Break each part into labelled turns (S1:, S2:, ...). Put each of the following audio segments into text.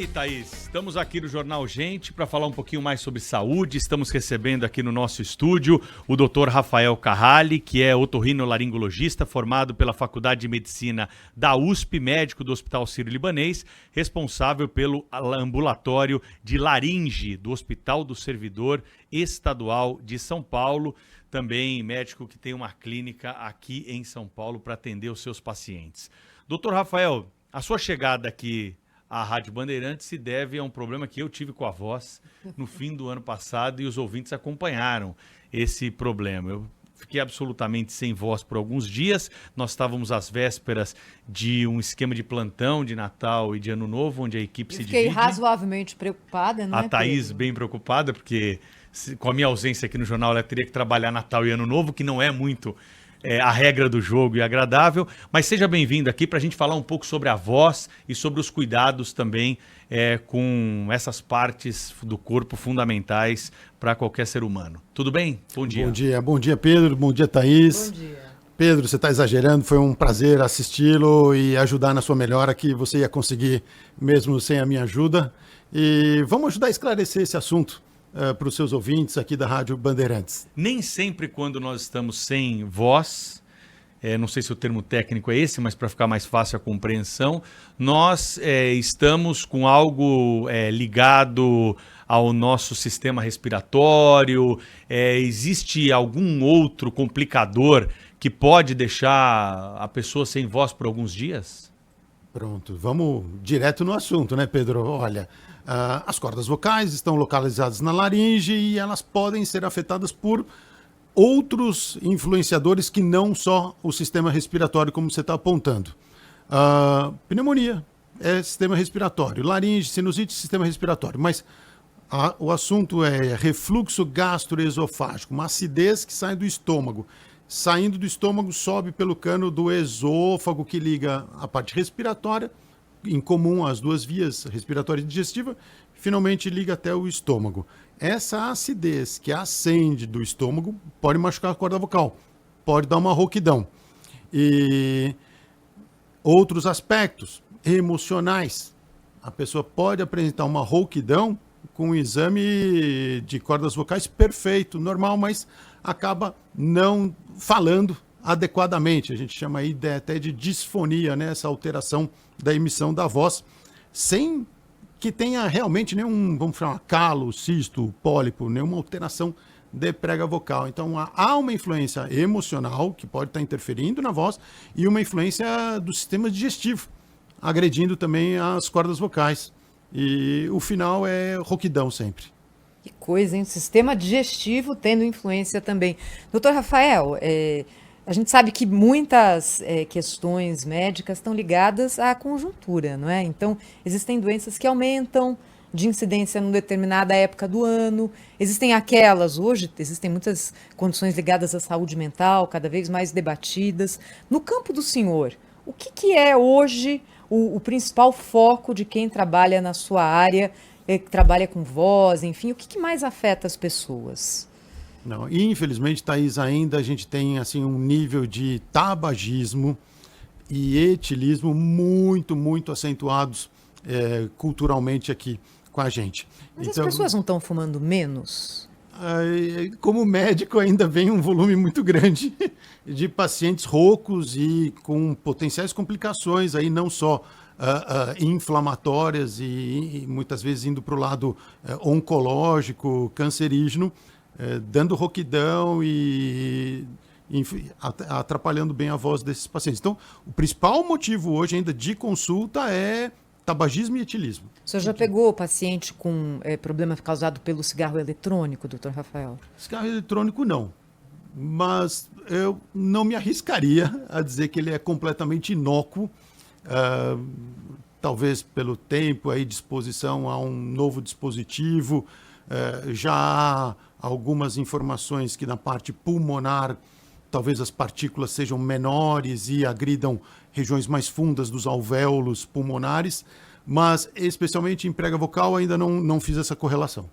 S1: E Thaís, estamos aqui no Jornal Gente para falar um pouquinho mais sobre saúde. Estamos recebendo aqui no nosso estúdio o Dr. Rafael Carrali, que é otorrinolaringologista, formado pela Faculdade de Medicina da USP, médico do Hospital Sírio-Libanês, responsável pelo ambulatório de laringe do Hospital do Servidor Estadual de São Paulo. Também médico que tem uma clínica aqui em São Paulo para atender os seus pacientes. Dr. Rafael, a sua chegada aqui a Rádio Bandeirantes se deve a um problema que eu tive com a voz no fim do ano passado e os ouvintes acompanharam esse problema. Eu fiquei absolutamente sem voz por alguns dias. Nós estávamos às vésperas de um esquema de plantão de Natal e de Ano Novo, onde a equipe se divide.
S2: Fiquei razoavelmente preocupada, não é,
S1: A Thaís
S2: Pedro?
S1: bem preocupada, porque com a minha ausência aqui no jornal, ela teria que trabalhar Natal e Ano Novo, que não é muito a regra do jogo e agradável, mas seja bem-vindo aqui para a gente falar um pouco sobre a voz e sobre os cuidados também com essas partes do corpo fundamentais para qualquer ser humano. Tudo bem? Bom dia.
S3: Bom dia Pedro, bom dia Thaís.
S2: Bom dia.
S3: Pedro, você está exagerando, foi um prazer assisti-lo e ajudar na sua melhora, que você ia conseguir mesmo sem a minha ajuda. E vamos ajudar a esclarecer esse assunto para os seus ouvintes aqui da Rádio Bandeirantes.
S1: Nem sempre quando nós estamos sem voz, não sei se o termo técnico é esse, mas para ficar mais fácil a compreensão, nós estamos com algo ligado ao nosso sistema respiratório. Existe algum outro complicador que pode deixar a pessoa sem voz por alguns dias?
S3: Pronto, vamos direto no assunto, né, Pedro? Olha, as cordas vocais estão localizadas na laringe e elas podem ser afetadas por outros influenciadores que não só o sistema respiratório, como você está apontando. Pneumonia é sistema respiratório, laringe, sinusite, sistema respiratório, mas o assunto é refluxo gastroesofágico, uma acidez que sai do estômago. Saindo do estômago, sobe pelo cano do esôfago, que liga a parte respiratória, em comum às duas vias, respiratória e digestiva, finalmente liga até o estômago. Essa acidez que ascende do estômago pode machucar a corda vocal, pode dar uma rouquidão. E outros aspectos emocionais. A pessoa pode apresentar uma rouquidão com um exame de cordas vocais perfeito, normal, mas acaba não falando adequadamente. A gente chama aí até de disfonia, né? Essa alteração da emissão da voz, sem que tenha realmente nenhum, vamos falar, calo, cisto, pólipo, nenhuma alteração de prega vocal. Então há uma influência emocional que pode estar interferindo na voz e uma influência do sistema digestivo, agredindo também as cordas vocais. E o final é rouquidão sempre.
S2: Que coisa, hein? O sistema digestivo tendo influência também. Doutor Rafael, a gente sabe que muitas questões médicas estão ligadas à conjuntura, não é? Então, existem doenças que aumentam de incidência numa determinada época do ano. Hoje existem muitas condições ligadas à saúde mental, cada vez mais debatidas. No campo do senhor, o que é hoje o principal foco de quem trabalha na sua área, que trabalha com voz, enfim, o que mais afeta as pessoas?
S3: Não, infelizmente, Thaís, ainda a gente tem assim, um nível de tabagismo e etilismo muito, muito acentuados culturalmente aqui com a gente.
S2: Mas então, as pessoas não estão fumando menos?
S3: Como médico, ainda vem um volume muito grande de pacientes roucos e com potenciais complicações, aí não só inflamatórias e muitas vezes indo para o lado oncológico, cancerígeno, dando rouquidão e atrapalhando bem a voz desses pacientes. Então, o principal motivo hoje ainda de consulta é tabagismo e etilismo.
S2: O senhor já pegou o paciente com problema causado pelo cigarro eletrônico, doutor Rafael?
S3: Cigarro eletrônico não, mas eu não me arriscaria a dizer que ele é completamente inócuo, talvez pelo tempo e disposição a um novo dispositivo. Já há algumas informações que na parte pulmonar talvez as partículas sejam menores e agridam regiões mais fundas dos alvéolos pulmonares, mas especialmente em prega vocal ainda não fiz essa correlação.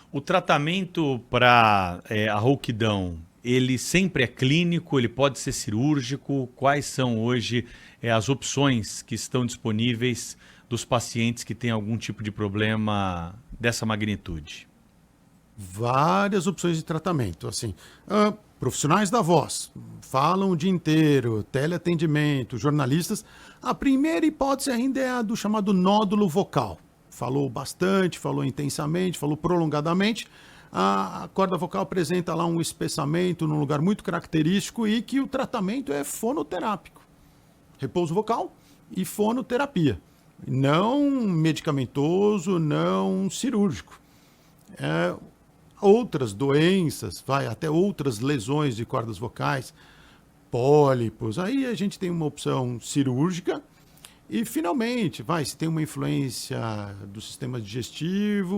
S1: O tratamento para a rouquidão, ele sempre é clínico, ele pode ser cirúrgico? Quais são hoje as opções que estão disponíveis dos pacientes que têm algum tipo de problema dessa magnitude?
S3: Várias opções de tratamento. Assim, profissionais da voz falam o dia inteiro, teleatendimento, jornalistas. A primeira hipótese ainda é a do chamado nódulo vocal. Falou bastante, falou intensamente, falou prolongadamente. A corda vocal apresenta lá um espessamento num lugar muito característico e que o tratamento é fonoterápico. Repouso vocal e fonoterapia. Não medicamentoso, não cirúrgico. Outras doenças, até outras lesões de cordas vocais, pólipos, aí a gente tem uma opção cirúrgica e, finalmente, se tem uma influência do sistema digestivo,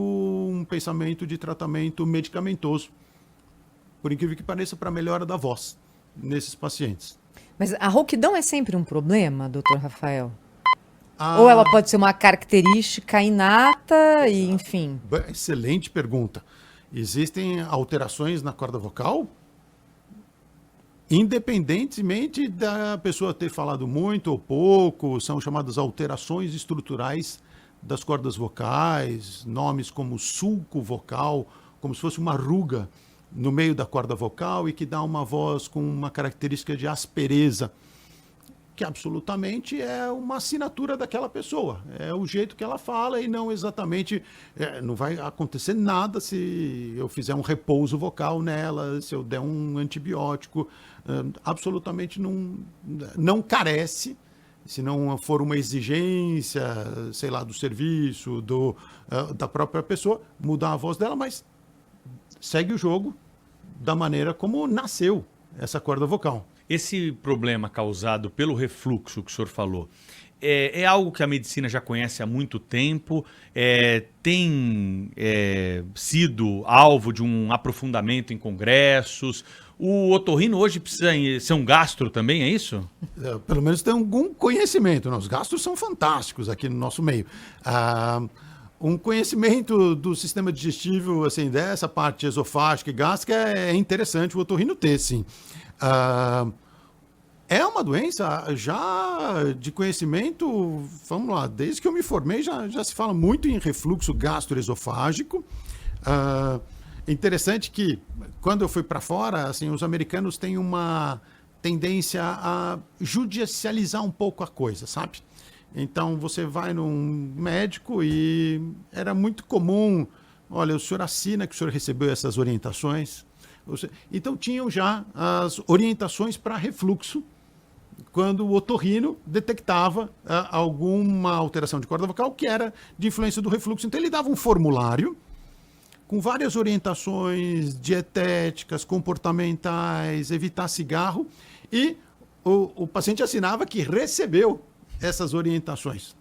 S3: um pensamento de tratamento medicamentoso, por incrível que pareça, para a melhora da voz nesses pacientes.
S2: Mas a rouquidão é sempre um problema, doutor Rafael? Ou ela pode ser uma característica inata e, enfim...
S3: Excelente pergunta. Existem alterações na corda vocal, independentemente da pessoa ter falado muito ou pouco, são chamadas alterações estruturais das cordas vocais, nomes como sulco vocal, como se fosse uma ruga no meio da corda vocal e que dá uma voz com uma característica de aspereza, que absolutamente é uma assinatura daquela pessoa. É o jeito que ela fala e não exatamente... não vai acontecer nada se eu fizer um repouso vocal nela, se eu der um antibiótico. Absolutamente não carece, se não for uma exigência, sei lá, do serviço, da própria pessoa, mudar a voz dela, mas segue o jogo da maneira como nasceu essa corda vocal.
S1: Esse problema causado pelo refluxo que o senhor falou, é algo que a medicina já conhece há muito tempo, tem sido alvo de um aprofundamento em congressos. O otorrino hoje precisa ser um gastro também, é isso?
S3: Pelo menos tem algum conhecimento. Os gastros são fantásticos aqui no nosso meio. Um conhecimento do sistema digestivo, assim, dessa parte esofágica e gástrica é interessante o otorrino ter, sim. É uma doença já de conhecimento, vamos lá, desde que eu me formei já se fala muito em refluxo gastroesofágico. É interessante que quando eu fui para fora, assim, os americanos têm uma tendência a judicializar um pouco a coisa, sabe? Então você vai num médico e era muito comum, olha, o senhor assina que o senhor recebeu essas orientações. Então tinham já as orientações para refluxo quando o otorrino detectava alguma alteração de corda vocal que era de influência do refluxo. Então ele dava um formulário com várias orientações dietéticas, comportamentais, evitar cigarro, e o paciente assinava que recebeu essas orientações.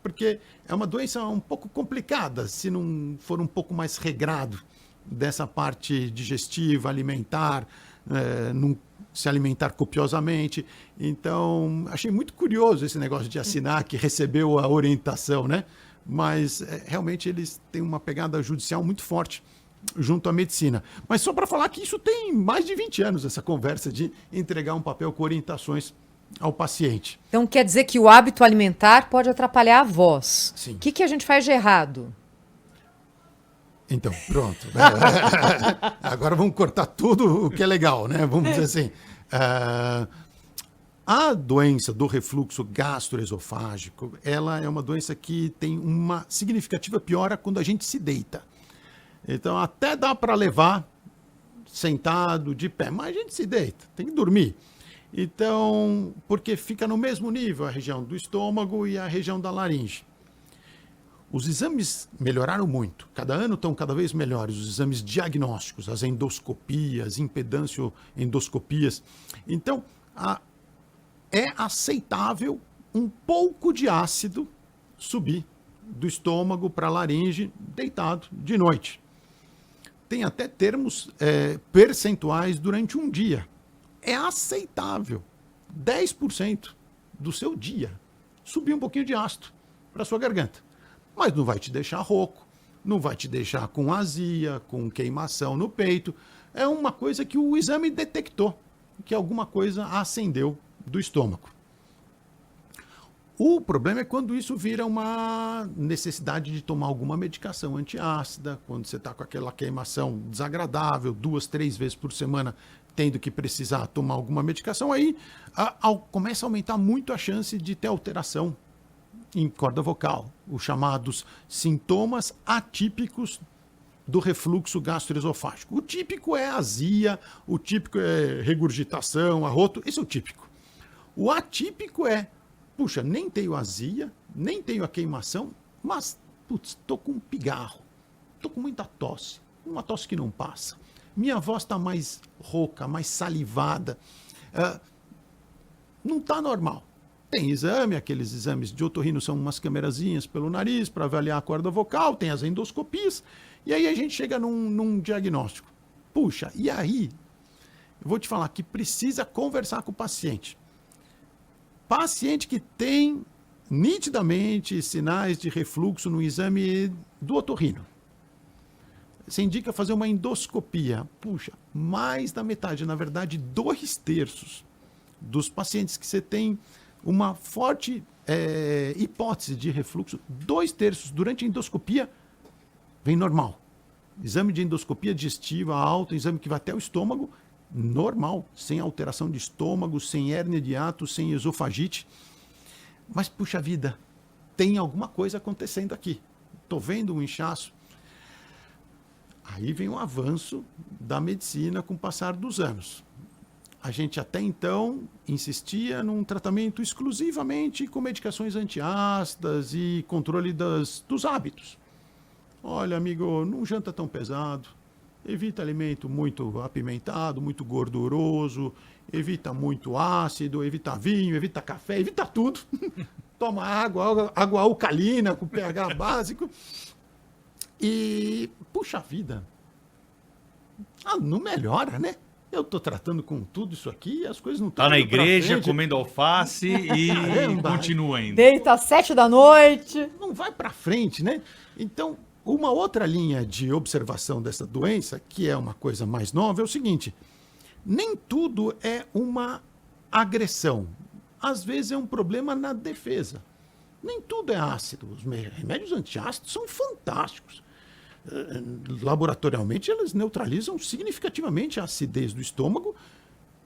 S3: Porque é uma doença um pouco complicada, se não for um pouco mais regrado dessa parte digestiva, alimentar, não se alimentar copiosamente. Então, achei muito curioso esse negócio de assinar que recebeu a orientação, né? Mas realmente eles têm uma pegada judicial muito forte junto à medicina. Mas só para falar que isso tem mais de 20 anos, essa conversa de entregar um papel com orientações ao paciente.
S2: Então quer dizer que o hábito alimentar pode atrapalhar a voz.
S3: Sim.
S2: O que a gente faz de errado?
S3: Então, pronto. Agora vamos cortar tudo o que é legal, né? Vamos dizer assim. A doença do refluxo gastroesofágico, ela é uma doença que tem uma significativa piora quando a gente se deita. Então, até dá para levar sentado, de pé, mas a gente se deita, tem que dormir. Então, porque fica no mesmo nível a região do estômago e a região da laringe. Os exames melhoraram muito, cada ano estão cada vez melhores, os exames diagnósticos, as endoscopias, impedância-endoscopias. Então, é aceitável um pouco de ácido subir do estômago para a laringe deitado de noite. Tem até termos percentuais durante um dia. É aceitável 10% do seu dia subir um pouquinho de ácido para a sua garganta. Mas não vai te deixar rouco, não vai te deixar com azia, com queimação no peito. É uma coisa que o exame detectou, que alguma coisa acendeu do estômago. O problema é quando isso vira uma necessidade de tomar alguma medicação antiácida, quando você está com aquela queimação desagradável, 2, 3 vezes por semana, tendo que precisar tomar alguma medicação, aí começa a aumentar muito a chance de ter alteração em corda vocal, os chamados sintomas atípicos do refluxo gastroesofágico. O típico é azia, o típico é regurgitação, arroto, esse é o típico. O atípico é, puxa, nem tenho azia, nem tenho a queimação, mas, putz, tô com um pigarro, tô com muita tosse, uma tosse que não passa. Minha voz está mais rouca, mais salivada, não está normal. Tem exame, aqueles exames de otorrino são umas câmerazinhas pelo nariz para avaliar a corda vocal, tem as endoscopias, e aí a gente chega num diagnóstico. Puxa, e aí, eu vou te falar que precisa conversar com o paciente. Paciente que tem nitidamente sinais de refluxo no exame do otorrino. Você indica fazer uma endoscopia. Puxa, mais da metade, na verdade, 2/3 dos pacientes que você tem uma forte hipótese de refluxo, 2/3 durante a endoscopia vem normal. Exame de endoscopia digestiva alto, exame que vai até o estômago, normal, sem alteração de estômago, sem hérnia de hiato, sem esofagite. Mas, puxa vida, tem alguma coisa acontecendo aqui. Estou vendo um inchaço. Aí vem o avanço da medicina com o passar dos anos. A gente até então insistia num tratamento exclusivamente com medicações antiácidas e controle dos hábitos. Olha, amigo, não janta tão pesado, evita alimento muito apimentado, muito gorduroso, evita muito ácido, evita vinho, evita café, evita tudo. Toma água alcalina com pH básico. E, puxa vida, não melhora, né? Eu estou tratando com tudo isso aqui e as coisas não estão.
S1: Tá na igreja, comendo alface e continua ainda.
S2: Deita às 7 da noite.
S3: Não vai para frente, né? Então, uma outra linha de observação dessa doença, que é uma coisa mais nova, é o seguinte: nem tudo é uma agressão. Às vezes é um problema na defesa. Nem tudo é ácido. Os remédios antiácidos são fantásticos. Laboratorialmente, eles neutralizam significativamente a acidez do estômago,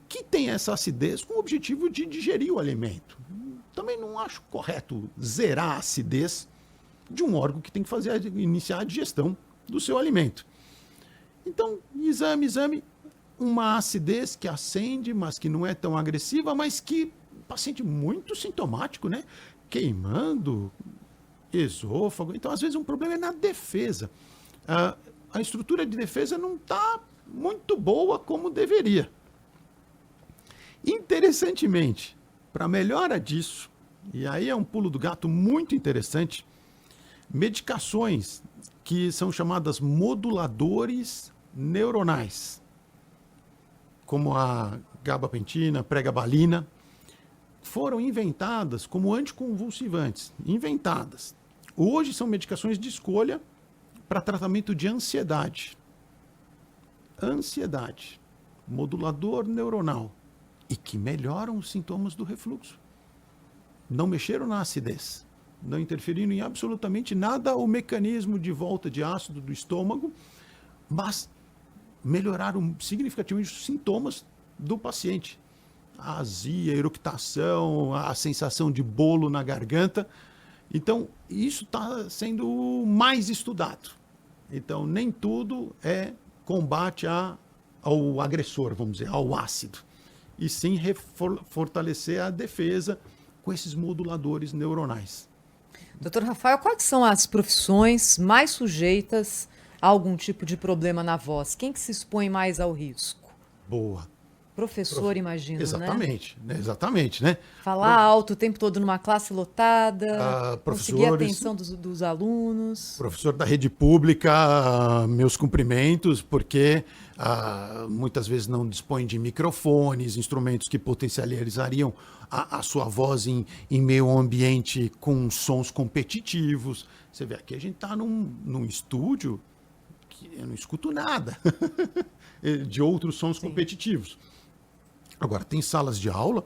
S3: que tem essa acidez com o objetivo de digerir o alimento. Também não acho correto zerar a acidez de um órgão que tem que iniciar a digestão do seu alimento. Então, exame, uma acidez que acende, mas que não é tão agressiva, mas que paciente muito sintomático, né? Queimando, esôfago. Então, às vezes, um problema é na defesa. A estrutura de defesa não está muito boa como deveria. Interessantemente, para melhora disso, e aí é um pulo do gato muito interessante, medicações que são chamadas moduladores neuronais, como a gabapentina, pregabalina, foram inventadas como anticonvulsivantes. Inventadas. Hoje são medicações de escolha para tratamento de ansiedade. Ansiedade. Modulador neuronal. E que melhoram os sintomas do refluxo. Não mexeram na acidez. Não interferiram em absolutamente nada o mecanismo de volta de ácido do estômago, mas melhoraram significativamente os sintomas do paciente. A azia, a eructação, a sensação de bolo na garganta. Então, isso está sendo mais estudado. Então, nem tudo é combate ao agressor, vamos dizer, ao ácido. E sim fortalecer a defesa com esses moduladores neuronais.
S2: Doutor Rafael, quais são as profissões mais sujeitas a algum tipo de problema na voz? Quem que se expõe mais ao risco?
S3: Boa.
S2: Professor, imagino,
S3: exatamente, né? Exatamente, né?
S2: Falar alto o tempo todo numa classe lotada, conseguir a atenção dos alunos.
S3: Professor da rede pública, meus cumprimentos, porque muitas vezes não dispõe de microfones, instrumentos que potencializariam a sua voz em meio ambiente com sons competitivos. Você vê, aqui a gente está num estúdio que eu não escuto nada de outros sons competitivos. Agora, tem salas de aula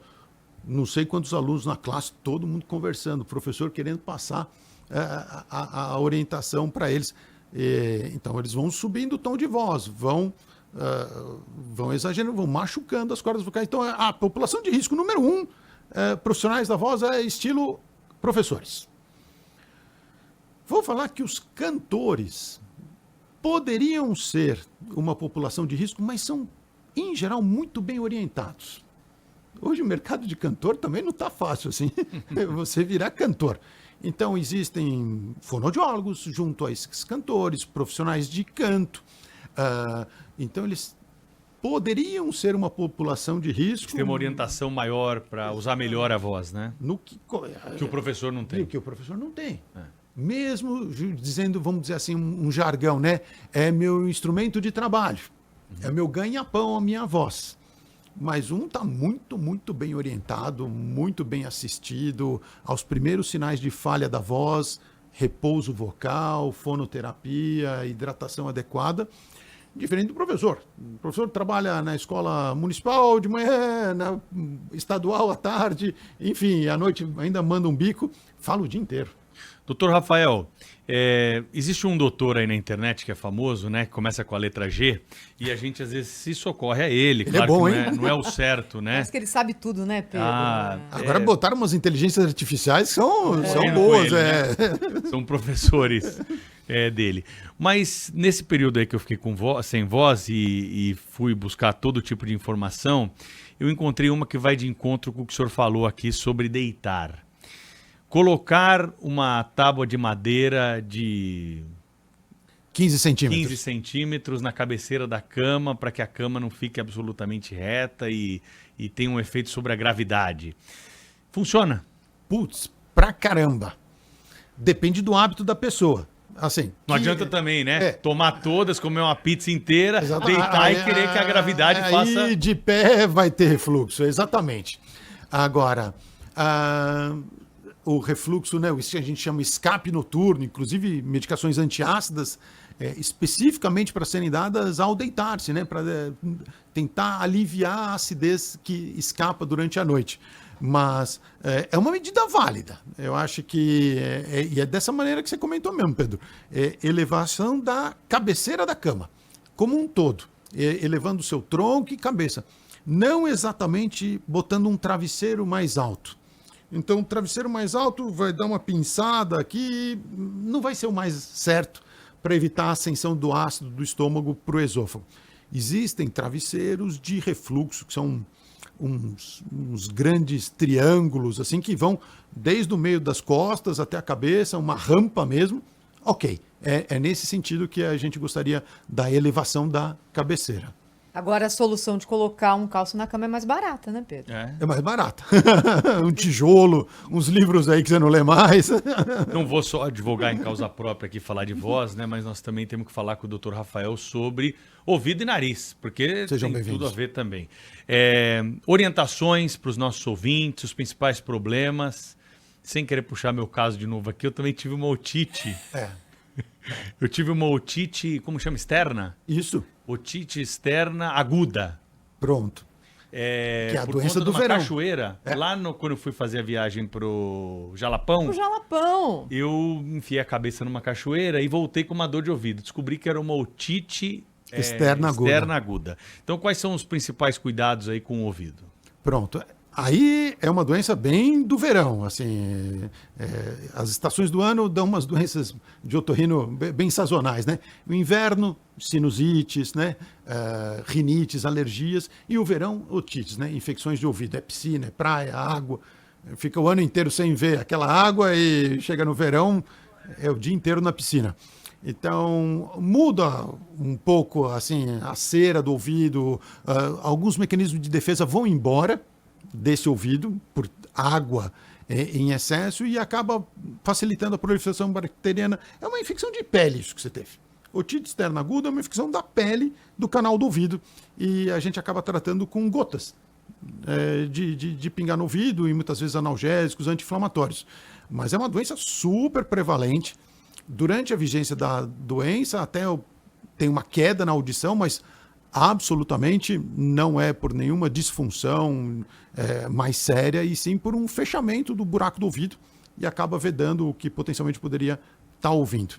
S3: não sei quantos alunos na classe, todo mundo conversando, o professor querendo passar a orientação para eles. Então, eles vão subindo o tom de voz, vão exagerando, vão machucando as cordas vocais. Então, a população de risco número 1, profissionais da voz, é estilo professores. Vou falar que os cantores poderiam ser uma população de risco, mas são, em geral, muito bem orientados. Hoje o mercado de cantor também não está fácil assim, você virar cantor. Então existem fonoaudiólogos junto a esses cantores, profissionais de canto. Então eles poderiam ser uma população de risco.
S1: Tem uma orientação maior para usar melhor a voz, né? Que o professor não tem.
S3: Que o professor não tem. Mesmo dizendo, vamos dizer assim, um jargão, né? É meu instrumento de trabalho. É meu ganha-pão, a minha voz. Mas um está muito, muito bem orientado, muito bem assistido aos primeiros sinais de falha da voz, repouso vocal, fonoterapia, hidratação adequada, diferente do professor. O professor trabalha na escola municipal de manhã, na estadual à tarde, enfim, à noite ainda manda um bico, fala o dia inteiro.
S1: Doutor Rafael, existe um doutor aí na internet que é famoso, né? Que começa com a letra G, e a gente às vezes se socorre a ele.
S3: Ele claro é bom,
S1: que não é o certo, né?
S2: Parece que ele sabe tudo, né, Pedro?
S3: Agora botaram umas inteligências artificiais que são boas.
S1: Ele, né? São professores dele. Mas nesse período aí que eu fiquei sem voz e fui buscar todo tipo de informação, eu encontrei uma que vai de encontro com o que o senhor falou aqui sobre deitar. Colocar uma tábua de madeira de
S3: 15 centímetros.
S1: 15 centímetros na cabeceira da cama para que a cama não fique absolutamente reta e tenha um efeito sobre a gravidade. Funciona?
S3: Putz, pra caramba. Depende do hábito da pessoa. Assim,
S1: não adianta também, né? Tomar todas, comer uma pizza inteira, deitar e querer que a gravidade faça...
S3: Aí de pé vai ter refluxo, exatamente. Agora... o refluxo, né, isso que a gente chama escape noturno, inclusive medicações antiácidas, especificamente para serem dadas ao deitar-se, né, para tentar aliviar a acidez que escapa durante a noite. Mas é uma medida válida. Eu acho que e é dessa maneira que você comentou mesmo, Pedro. Elevação da cabeceira da cama, como um todo, elevando o seu tronco e cabeça. Não exatamente botando um travesseiro mais alto. Então, o travesseiro mais alto vai dar uma pinçada aqui, não vai ser o mais certo para evitar a ascensão do ácido do estômago para o esôfago. Existem travesseiros de refluxo, que são uns grandes triângulos, assim, que vão desde o meio das costas até a cabeça, uma rampa mesmo. Ok, é nesse sentido que a gente gostaria da elevação da cabeceira.
S2: Agora, a solução de colocar um calço na cama é mais barata, né, Pedro?
S3: É mais barata. Um tijolo, uns livros aí que você não lê mais.
S1: Não vou só advogar em causa própria aqui, falar de voz, né? Mas nós também temos que falar com o Dr. Rafael sobre ouvido e nariz, porque tem tudo a ver também. Orientações para os nossos ouvintes, os principais problemas. Sem querer puxar meu caso de novo aqui, eu também tive uma otite. Eu tive uma otite, como chama? Externa?
S3: Isso.
S1: Otite externa aguda.
S3: Pronto. Que é a doença do verão.
S1: Cachoeira, lá quando eu fui fazer a viagem pro Jalapão.
S2: O Jalapão.
S1: Eu enfiei a cabeça numa cachoeira e voltei com uma dor de ouvido. Descobri que era uma otite externa aguda. Então, quais são os principais cuidados aí com o ouvido?
S3: Pronto. Aí é uma doença bem do verão, assim, as estações do ano dão umas doenças de otorrino bem sazonais, né? O inverno, sinusites, né? Rinites, alergias, e o verão, otites, né? Infecções de ouvido, piscina, praia, água, fica o ano inteiro sem ver aquela água e chega no verão, é o dia inteiro na piscina. Então, muda um pouco, assim, a cera do ouvido, alguns mecanismos de defesa vão embora desse ouvido por água em excesso e acaba facilitando a proliferação bacteriana. É uma infecção de pele isso que você teve. Otite externa aguda é uma infecção da pele do canal do ouvido e a gente acaba tratando com gotas de pingar no ouvido e muitas vezes analgésicos, anti-inflamatórios. Mas é uma doença super prevalente. Durante a vigência da doença até tem uma queda na audição, mas absolutamente não é por nenhuma disfunção mais séria, e sim por um fechamento do buraco do ouvido, e acaba vedando o que potencialmente poderia estar ouvindo.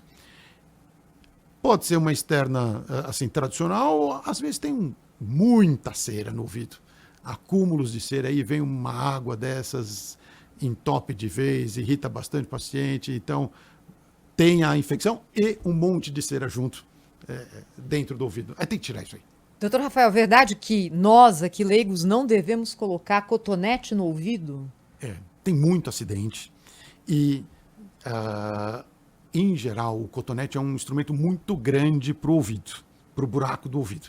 S3: Pode ser uma externa assim tradicional, às vezes tem muita cera no ouvido, acúmulos de cera, aí vem uma água dessas, entope de vez, irrita bastante o paciente, então tem a infecção e um monte de cera junto dentro do ouvido. Aí tem que tirar isso aí.
S2: Doutor Rafael, verdade que nós aqui leigos não devemos colocar cotonete no ouvido?
S3: Tem muito acidente e, em geral, o cotonete é um instrumento muito grande para o ouvido, para o buraco do ouvido.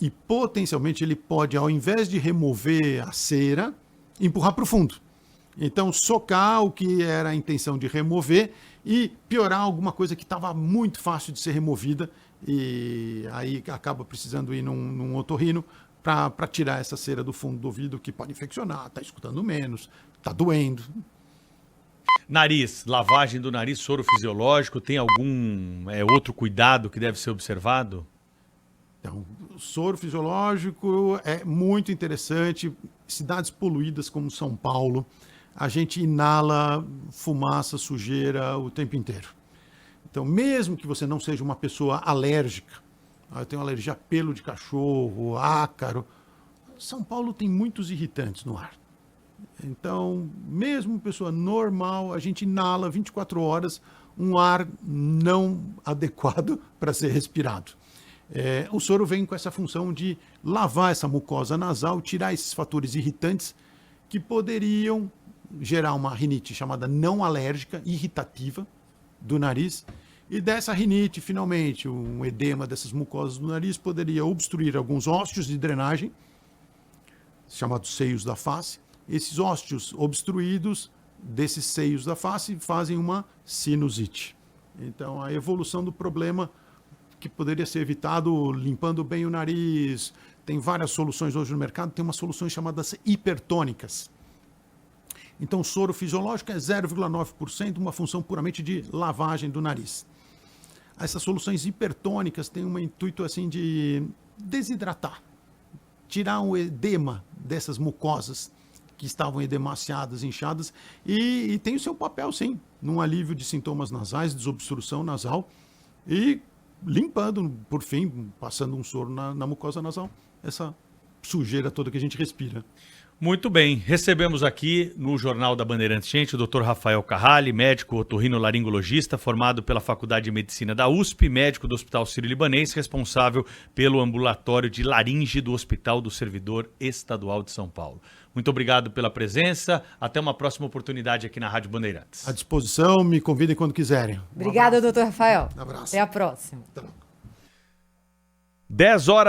S3: E potencialmente ele pode, ao invés de remover a cera, empurrar para o fundo. Então, socar o que era a intenção de remover e piorar alguma coisa que estava muito fácil de ser removida, e aí acaba precisando ir num otorrino para tirar essa cera do fundo do ouvido, que pode infeccionar, está escutando menos, está doendo.
S1: Nariz, lavagem do nariz, soro fisiológico, tem algum outro cuidado que deve ser observado?
S3: Então, o soro fisiológico é muito interessante. Cidades poluídas como São Paulo, a gente inala fumaça, sujeira o tempo inteiro. Então, mesmo que você não seja uma pessoa alérgica, eu tenho alergia a pelo de cachorro, ácaro, São Paulo tem muitos irritantes no ar. Então, mesmo pessoa normal, a gente inala 24 horas um ar não adequado para ser respirado. O soro vem com essa função de lavar essa mucosa nasal, tirar esses fatores irritantes que poderiam gerar uma rinite chamada não alérgica, irritativa do nariz. E dessa rinite, finalmente, um edema dessas mucosas do nariz poderia obstruir alguns ósseos de drenagem, chamados seios da face. Esses ósseos obstruídos desses seios da face fazem uma sinusite. Então, a evolução do problema que poderia ser evitado limpando bem o nariz. Tem várias soluções hoje no mercado, tem umas soluções chamadas hipertônicas. Então, o soro fisiológico é 0,9%, uma função puramente de lavagem do nariz. Essas soluções hipertônicas têm um intuito assim de desidratar, tirar o edema dessas mucosas que estavam edemaciadas, inchadas, e tem o seu papel, sim, num alívio de sintomas nasais, desobstrução nasal, e limpando, por fim, passando um soro na mucosa nasal, essa sujeira toda que a gente respira.
S1: Muito bem, recebemos aqui no Jornal da Bandeirantes Gente o Dr. Rafael Carrali, médico otorrinolaringologista, formado pela Faculdade de Medicina da USP, médico do Hospital Sírio-Libanês, responsável pelo ambulatório de laringe do Hospital do Servidor Estadual de São Paulo. Muito obrigado pela presença, até uma próxima oportunidade aqui na Rádio Bandeirantes.
S3: À disposição, me convidem quando quiserem.
S2: Obrigada, doutor Rafael.
S3: Um abraço.
S2: Até a próxima.
S3: Até logo.
S1: 10 horas.